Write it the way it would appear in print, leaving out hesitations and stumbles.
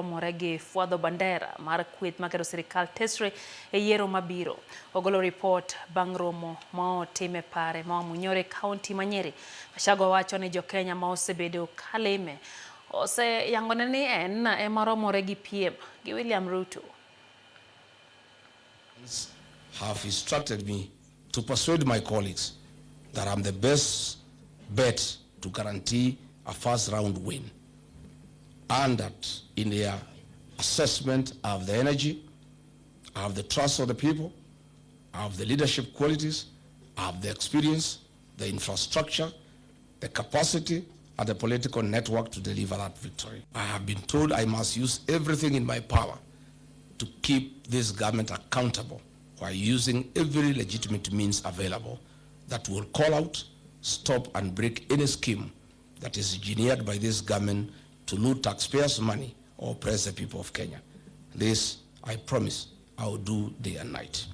Moregi Fuadho Bandera mar kweth makero sirikal tesre e yiero mabiro. Ogolo report bang' romo ma otime pare ma Munyore County Manyeri. Gachagua wacho ni Jo-Kenya ma osebedo kaleme yangone ni en ema romore gi piem gi William Ruto. Have instructed me to persuade my colleagues that I'm the best bet to guarantee a first round win, and that in their assessment I have the energy, I have the trust of the people, I have the leadership qualities, I have the experience, the infrastructure, the capacity, and the political network to deliver that victory. I have been told I must use everything in my power to keep this government accountable while using every legitimate means available that will call out, stop, and break any scheme that is engineered by this government to loot taxpayers' money or oppress the people of Kenya. This, I promise, I will do day and night.